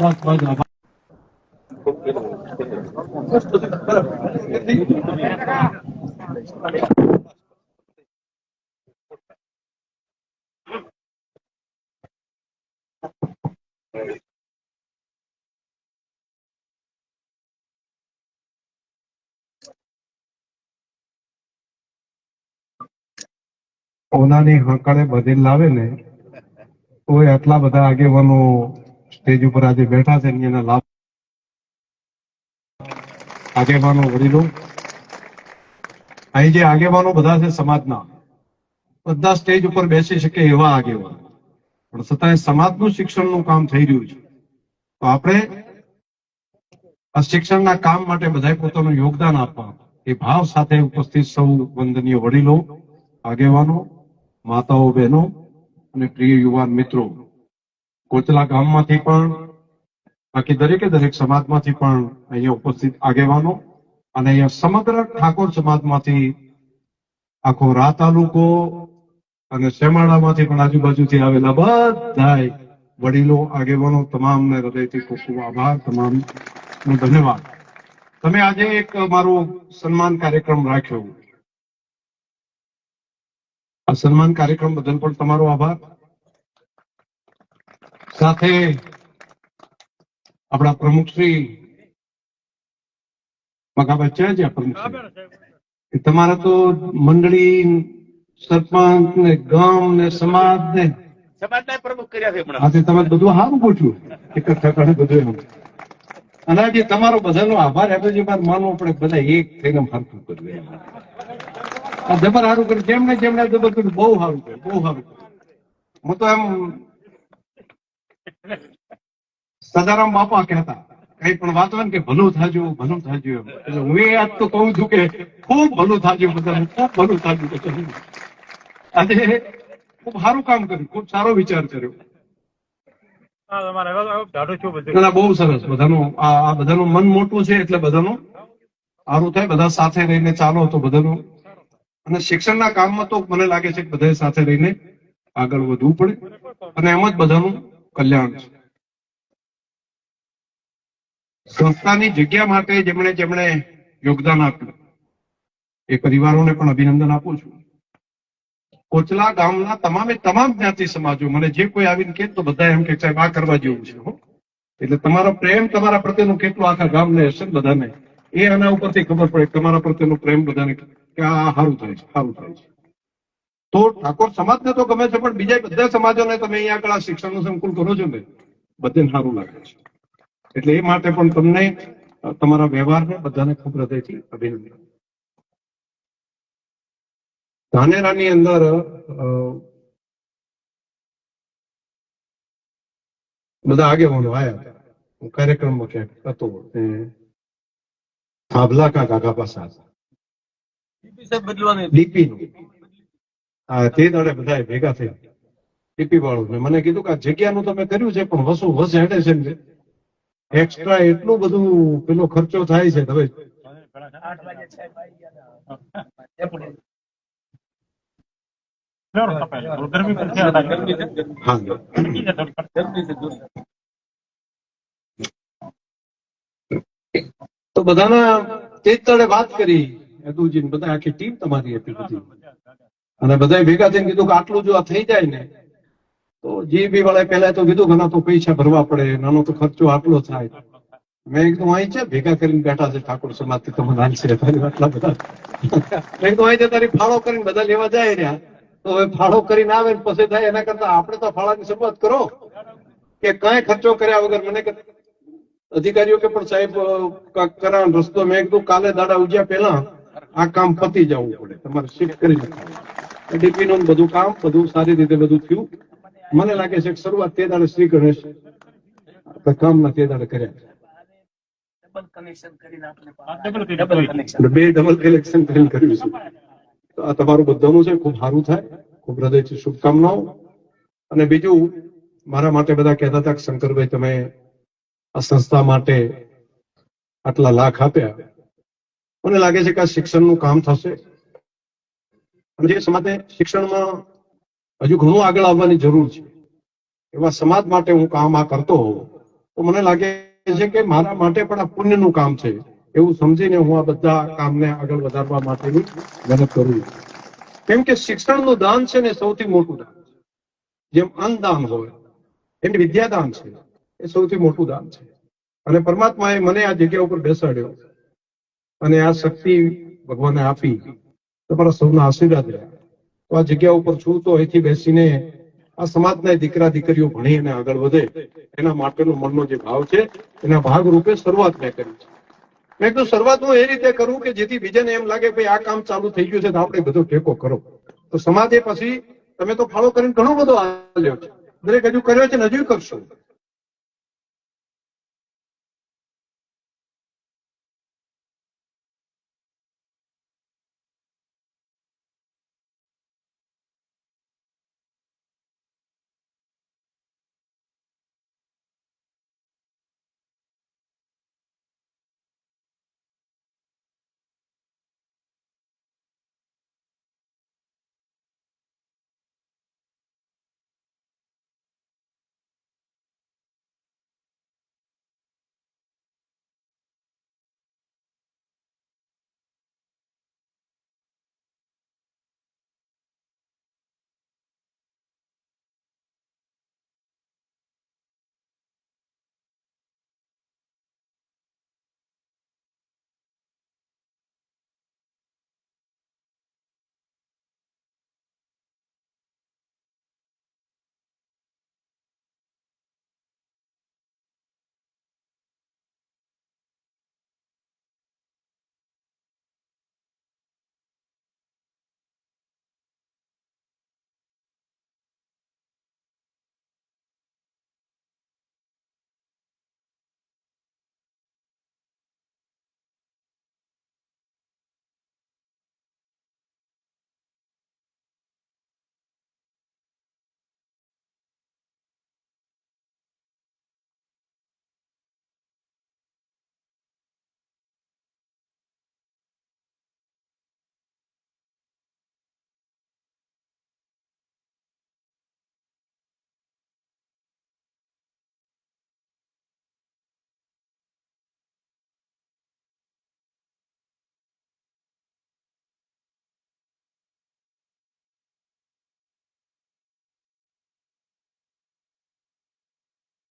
બસ આભાર. ઓનાની હંકાળે બદલી લાવે ને તો આટલા બધા આગેવાનો સ્ટેજ ઉપર આજે બેઠા છે એના લાભ આગેવાનો વડીલો અહીં જે આગેવાનો બધા છે સમાજના બધા સ્ટેજ ઉપર બેસી શકે એવા આગેવાનો પણ છતાંય સમાજનું શિક્ષણનું કામ થઈ રહ્યું છે તો આપણે આ શિક્ષણના કામ માટે બધાએ પોતાનું યોગદાન આપવા એ ભાવ સાથે ઉપસ્થિત સૌ વંદનીય વડીલો આગેવાનો માતાઓ બહેનો અને પ્રિય યુવાન મિત્રો કોચલા ગામમાંથી પણ બાકી દરેક સમાજમાંથી પણ અહીંયા ઉપસ્થિત આગેવાનો અને અહીંયા સમગ્ર ઠાકોર સમાજમાંથી આખો રા તાલુકો અને શેમાળામાંથી પણ આજુબાજુથી આવેલા બધા વડીલો આગેવાનો તમામને હૃદયથી ખૂબ ખૂબ આભાર, તમામનો ધન્યવાદ. તમે આજે એક મારો સન્માન કાર્યક્રમ રાખ્યો. આ સન્માન કાર્યક્રમ બદલ પણ તમારો આભાર. સાથે આપણા પ્રમુખ શ્રી મગાભાઈ છે જ પ્રમુખ તમારે તો મંડળી, સરપંચ ને ગામ ને સમાજ ને પ્રમુખ કર્યા છે. આજે તમે બધું સારું પૂછ્યું એકઠા બધું એમ અને આજે તમારો બધાનો આભાર આપ્યો છે. માનવું પડે બધા એક થઈને હરખું કર્યું. જબર સારું કર્યું. જેમને જબર કર્યું બહુ સારું કર્યું, બહુ સારું કર્યું. હું તો એમ સદારામ બાપા કહેતા કઈ પણ વાત હોય ને કે ભલું થાજો એમ. એટલે હું એ આજ તો કહું છું કે ખૂબ ભલું થાજો બધાનું, ખૂબ ભલું થાજો. આજે ખૂબ સારું કામ કર્યું, ખૂબ સારો વિચાર કર્યો. બહુ સરસ. બધાનું આ બધાનું મન મોટું છે એટલે બધાનું સારું થાય. બધા સાથે રહીને ચાલો તો બધાનું. અને શિક્ષણના કામમાં તો મને લાગે છે કે બધા સાથે રહીને આગળ વધવું પડે અને એમ જ બધાનું કલ્યાણ છે. સંસ્થાની જગ્યા માટે જેમણે યોગદાન આપ્યું એ પરિવારોને પણ અભિનંદન આપું છું. કોચલા ગામના તમામ જ્ઞાતિ સમાજો મને જે કોઈ આવીને કે તો બધા એમ કે સાહેબ આ કરવા જેવું છે. એટલે તમારો પ્રેમ, તમારા પ્રત્યેનું કેટલું આખા ગામને હશે ને બધાને, એ આના ઉપરથી ખબર પડે તમારા પ્રત્યેનો પ્રેમ બધાને કે આ સારું થાય છે, સારું થાય છે. તો ઠાકોર સમાજને તો ગમે છે પણ બીજા બધા સમાજોને તમે અહીંયા આગળ આ શિક્ષણનું સંકુલ કરો છો ને બધાને સારું લાગે છે. એટલે એ માટે પણ તમને તમારા વ્યવહારને બધાને ખૂબ હૃદયથી અભિનંદન. ધાનેરાની અંદર બધા આગેવાનો આવ્યા. હું કાર્યક્રમમાં ક્યાંક હતો થાભલા કા કાકા પાસે ડીપી નું તે દાડે બધા ભેગા થયા ડીપી વાળું મને કીધું કે આ જગ્યાનું તમે કર્યું છે પણ વસ હેડે છે ને એક્સ્ટ્રા એટલું બધું પેલો ખર્ચો થાય છે. હવે તો બધાના તે તળે વાત કરી યદુજી બધા આખી ટીમ તમારી હતી બધી અને બધા ભેગા થઈને કીધું કે આટલું જો આ થઈ જાય ને તો જીબી વાળા પહેલા તો કીધું ઘણા તો પૈસા ભરવા પડે, નાનો તો ખર્ચો આટલો થાય. મેં એકદમ અહીં છે ભેગા કરીને બેઠા છે ઠાકોર સમાજ થી તમે આટલા બધા મેં તો અહીં તારી ફાળો કરીને બધા લેવા જાય રહ્યા તો હવે ફાળો કરીને આવે ને પછી થાય એના કરતા આપણે તો ફાળાની શરૂઆત કરો કે કઈ ખર્ચો કર્યા વગર. મને અધિકારીઓ કે પણ સાહેબ કરા રસ્તો. મેં કીધું કાલે દાડા ઉજ્યા પહેલા આ કામ પતી જવું પડે, તમારે શિફ્ટ કરી નાખવું. ડીપી નું બધું કામ બધું સારી રીતે બધું થયું. મને લાગે છે કે શરૂઆત તે દાડે શ્રી ગણેશ કામના તે દાડે કર્યા. બે ડબલ કનેક્શન કરીને કર્યું છે. તો આ તમારું બધાનું છે, ખૂબ સારું થાય, ખૂબ હૃદયથી શુભકામનાઓ. અને બીજું મારા માટે બધા કહેતા હતા કે શંકરભાઈ તમે આ સંસ્થા માટે આટલા લાખ આપ્યા. મને લાગે છે કે આ શિક્ષણનું કામ થશે અને જે સમાજે શિક્ષણમાં હજુ ઘણું આગળ આવવાની જરૂર છે એવા સમાજ માટે હું કામ આ કરતો હોઉં તો મને લાગે છે કે મારા માટે પણ આ પુણ્યનું કામ છે એવું સમજીને હું આ બધા કામને આગળ વધારવા માટેની મદદ કરું છું. કેમ કે શિક્ષણનું દાન છે ને સૌથી મોટું દાન છે. જેમ અન્નદાન હોય એમ વિદ્યાદાન છે એ સૌથી મોટું દાન છે. અને પરમાત્માએ મને આ જગ્યા ઉપર બેસાડ્યો અને આ શક્તિ ભગવાને આપી, તમારા સૌના આશીર્વાદ રહ્યા. તો આ જગ્યા ઉપર છું તો અહીંથી બેસીને આ સમાજના દીકરા દીકરીઓ ભણી અને આગળ વધે એના માટેનો મનનો જે ભાવ છે એના ભાગ રૂપે શરૂઆત મેં કરી છે. મેં કીધું શરૂઆત હું એ રીતે કરું કે જેથી બીજાને એમ લાગે ભાઈ આ કામ ચાલુ થઈ ગયું છે તો આપણે બધો ટેકો કરો. તો સમાજે પછી તમે તો ફાળો કરીને ઘણો બધો આવ્યો છે, દરેક હજુ કર્યો છે ને હજુ કરશો.